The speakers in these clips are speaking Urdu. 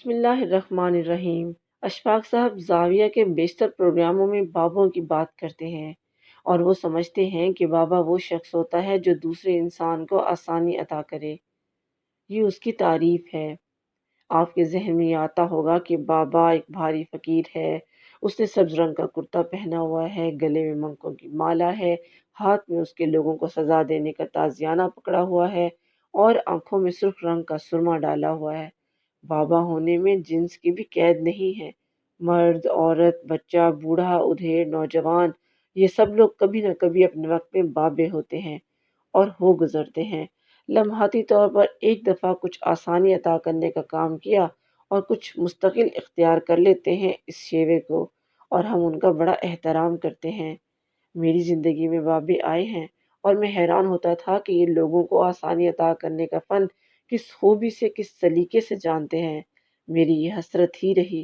بسم اللہ الرحمن الرحیم۔ اشفاق صاحب زاویہ کے بیشتر پروگراموں میں بابوں کی بات کرتے ہیں اور وہ سمجھتے ہیں کہ بابا وہ شخص ہوتا ہے جو دوسرے انسان کو آسانی عطا کرے۔ یہ اس کی تعریف ہے۔ آپ کے ذہن میں یہ آتا ہوگا کہ بابا ایک بھاری فقیر ہے۔ اس نے سبز رنگ کا کرتا پہنا ہوا ہے، گلے میں منقوں کی مالا ہے، ہاتھ میں اس کے لوگوں کو سزا دینے کا تازیانہ پکڑا ہوا ہے اور آنکھوں میں سرخ رنگ کا سرما ڈالا ہوا ہے۔ بابا ہونے میں جنس کی بھی قید نہیں ہے۔ مرد، عورت، بچہ، بوڑھا، ادھیڑ، نوجوان، یہ سب لوگ کبھی نہ کبھی اپنے وقت میں بابے ہوتے ہیں اور ہو گزرتے ہیں۔ لمحاتی طور پر ایک دفعہ کچھ آسانی عطا کرنے کا کام کیا اور کچھ مستقل اختیار کر لیتے ہیں اس شیوے کو، اور ہم ان کا بڑا احترام کرتے ہیں۔ میری زندگی میں بابے آئے ہیں اور میں حیران ہوتا تھا کہ یہ لوگوں کو آسانی عطا کرنے کا فن کس خوبی سے، کس سلیقے سے جانتے ہیں۔ میری یہ حسرت ہی رہی۔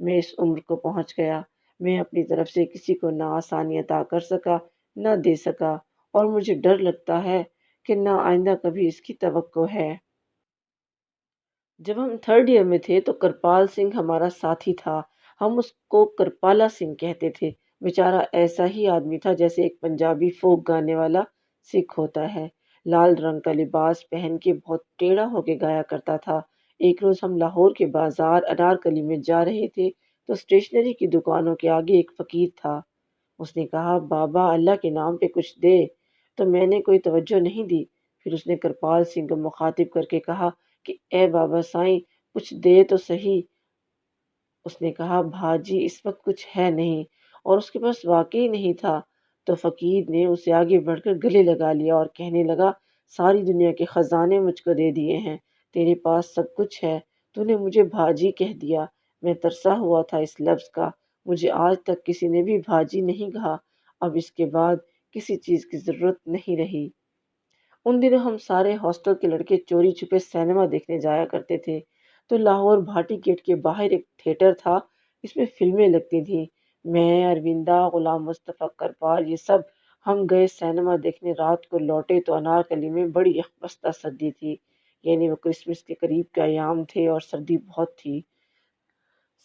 میں اس عمر کو پہنچ گیا، میں اپنی طرف سے کسی کو نہ آسانی عطا کر سکا، نہ دے سکا، اور مجھے ڈر لگتا ہے کہ نہ آئندہ کبھی اس کی توقع ہے۔ جب ہم تھرڈ ایئر میں تھے تو کرپال سنگھ ہمارا ساتھی تھا۔ ہم اس کو کرپالا سنگھ کہتے تھے۔ بیچارہ ایسا ہی آدمی تھا جیسے ایک پنجابی فوک گانے والا سکھ ہوتا ہے۔ لال رنگ کا لباس پہن کے بہت ٹیڑھا ہو کے گایا کرتا تھا۔ ایک روز ہم لاہور کے بازار انارکلی میں جا رہے تھے تو اسٹیشنری کی دکانوں کے آگے ایک فقیر تھا۔ اس نے کہا، بابا اللہ کے نام پہ کچھ دے، تو میں نے کوئی توجہ نہیں دی۔ پھر اس نے کرپال سنگھ کو مخاطب کر کے کہا کہ اے بابا سائیں کچھ دے تو صحیح۔ اس نے کہا، بھاجی اس وقت کچھ ہے نہیں، اور اس کے پاس واقعی نہیں تھا۔ تو فقیر نے اسے آگے بڑھ کر گلے لگا لیا اور کہنے لگا، ساری دنیا کے خزانے مجھ کو دے دیے ہیں، تیرے پاس سب کچھ ہے، تو نے مجھے بھاجی کہہ دیا۔ میں ترسا ہوا تھا اس لفظ کا۔ مجھے آج تک کسی نے بھی بھاجی نہیں کہا۔ اب اس کے بعد کسی چیز کی ضرورت نہیں رہی۔ ان دنوں ہم سارے ہاسٹل کے لڑکے چوری چھپے سینما دیکھنے جایا کرتے تھے۔ تو لاہور بھاٹی گیٹ کے باہر ایک تھیٹر تھا، اس میں فلمیں لگتی تھیں۔ میں، اروندہ، غلام مصطفیٰ کرپال، یہ سب ہم گئے سینما دیکھنے۔ رات کو لوٹے تو انارکلی میں بڑی یخبستہ سردی تھی، یعنی وہ کرسمس کے قریب کے ایام تھے اور سردی بہت تھی۔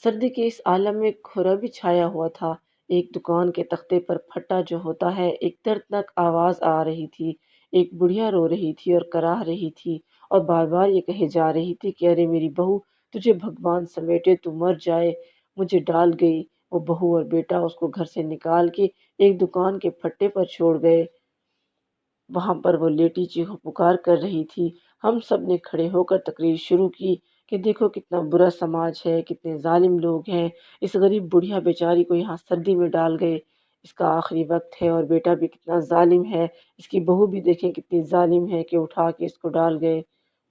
سردی کے اس عالم میں کھرا بھی چھایا ہوا تھا۔ ایک دکان کے تختے پر پھٹا جو ہوتا ہے، ایک دردناک آواز آ رہی تھی۔ ایک بڑھیا رو رہی تھی اور کراہ رہی تھی اور بار بار یہ کہے جا رہی تھی کہ ارے میری بہو، تجھے بھگوان سمیٹے تو مر جائے۔ مجھے ڈال گئی۔ وہ بہو اور بیٹا اس کو گھر سے نکال کے ایک دکان کے پھٹے پر چھوڑ گئے۔ وہاں پر وہ لیٹی چیخو پکار کر رہی تھی۔ ہم سب نے کھڑے ہو کر تقریر شروع کی کہ دیکھو کتنا برا سماج ہے، کتنے ظالم لوگ ہیں، اس غریب بڑھیا بیچاری کو یہاں سردی میں ڈال گئے، اس کا آخری وقت ہے، اور بیٹا بھی کتنا ظالم ہے، اس کی بہو بھی دیکھیں کتنی ظالم ہے کہ اٹھا کے اس کو ڈال گئے۔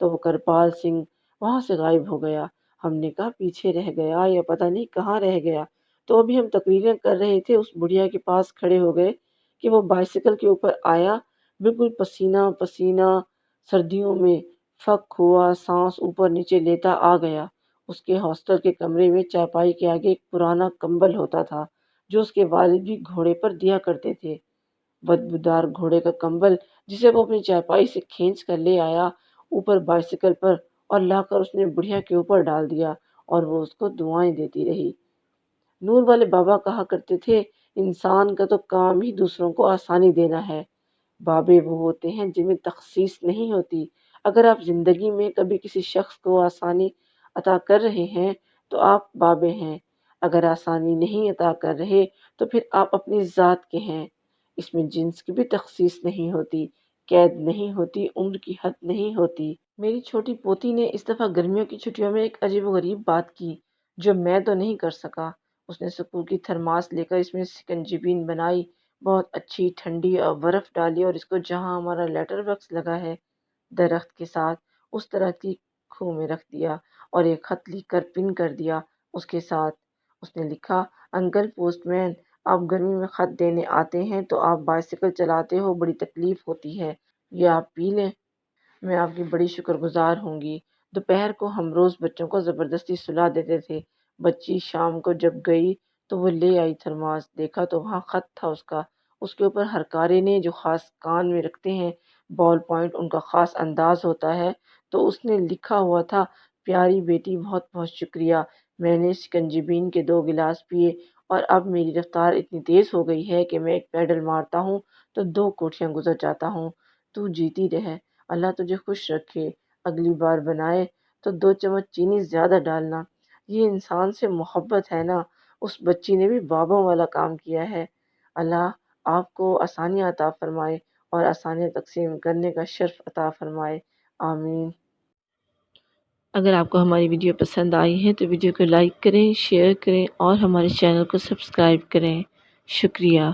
تو وہ کرپال سنگھ وہاں سے غائب ہو گیا۔ ہم نے کہا پیچھے رہ گیا یا پتہ نہیں کہاں رہ گیا۔ تو ابھی ہم تقریریں کر رہے تھے، اس بڑھیا کے پاس کھڑے ہو گئے کہ وہ بائسیکل کے اوپر آیا، بالکل پسینہ پسینہ، سردیوں میں فک ہوا، سانس اوپر نیچے لیتا آ گیا۔ اس کے ہاسٹل کے کمرے میں چارپائی کے آگے ایک پرانا کمبل ہوتا تھا جو اس کے والد بھی گھوڑے پر دیا کرتے تھے۔ بدبودار گھوڑے کا کمبل جسے وہ اپنی چارپائی سے کھینچ کر لے آیا اوپر بائسیکل پر، اور لا کر اس نے بڑھیا کے اوپر ڈال دیا، اور وہ اس کو دعائیں دیتی رہی۔ نور والے بابا کہا کرتے تھے، انسان کا تو کام ہی دوسروں کو آسانی دینا ہے۔ بابے وہ ہوتے ہیں جن میں تخصیص نہیں ہوتی۔ اگر آپ زندگی میں کبھی کسی شخص کو آسانی عطا کر رہے ہیں تو آپ بابے ہیں۔ اگر آسانی نہیں عطا کر رہے تو پھر آپ اپنی ذات کے ہیں۔ اس میں جنس کی بھی تخصیص نہیں ہوتی، قید نہیں ہوتی، عمر کی حد نہیں ہوتی۔ میری چھوٹی پوتی نے اس دفعہ گرمیوں کی چھٹیوں میں ایک عجیب و غریب بات کی جو میں تو نہیں کر سکا۔ اس نے سکول کی تھرماس لے کر اس میں سکنجبین بنائی، بہت اچھی ٹھنڈی اور برف ڈالی، اور اس کو جہاں ہمارا لیٹر باکس لگا ہے درخت کے ساتھ اس طرح کی کھو میں رکھ دیا، اور ایک خط لکھ کر پن کر دیا اس کے ساتھ۔ اس نے لکھا، انکل پوسٹ مین، آپ گرمی میں خط دینے آتے ہیں تو آپ بائسیکل چلاتے ہو، بڑی تکلیف ہوتی ہے، یہ آپ پی لیں، میں آپ کی بڑی شکر گزار ہوں گی۔ دوپہر کو ہم روز بچوں کو زبردستی سلا دیتے تھے۔ بچی شام کو جب گئی تو وہ لے آئی تھرماس، دیکھا تو وہاں خط تھا اس کا۔ اس کے اوپر ہرکارے نے جو خاص کان میں رکھتے ہیں بال پوائنٹ، ان کا خاص انداز ہوتا ہے، تو اس نے لکھا ہوا تھا، پیاری بیٹی، بہت بہت شکریہ۔ میں نے شکنجبین کے 2 گلاس پیے اور اب میری رفتار اتنی تیز ہو گئی ہے کہ میں ایک پیڈل مارتا ہوں تو 2 کوٹھیاں گزر جاتا ہوں۔ تو جیتی رہے، اللہ تجھے خوش رکھے۔ اگلی بار بنائے تو 2 چمچ چینی زیادہ ڈالنا۔ یہ انسان سے محبت ہے نا، اس بچی نے بھی بابوں والا کام کیا ہے۔ اللہ آپ کو آسانیاں عطا فرمائے اور آسانیاں تقسیم کرنے کا شرف عطا فرمائے، آمین۔ اگر آپ کو ہماری ویڈیو پسند آئی ہے تو ویڈیو کو لائک کریں، شیئر کریں اور ہمارے چینل کو سبسکرائب کریں۔ شکریہ۔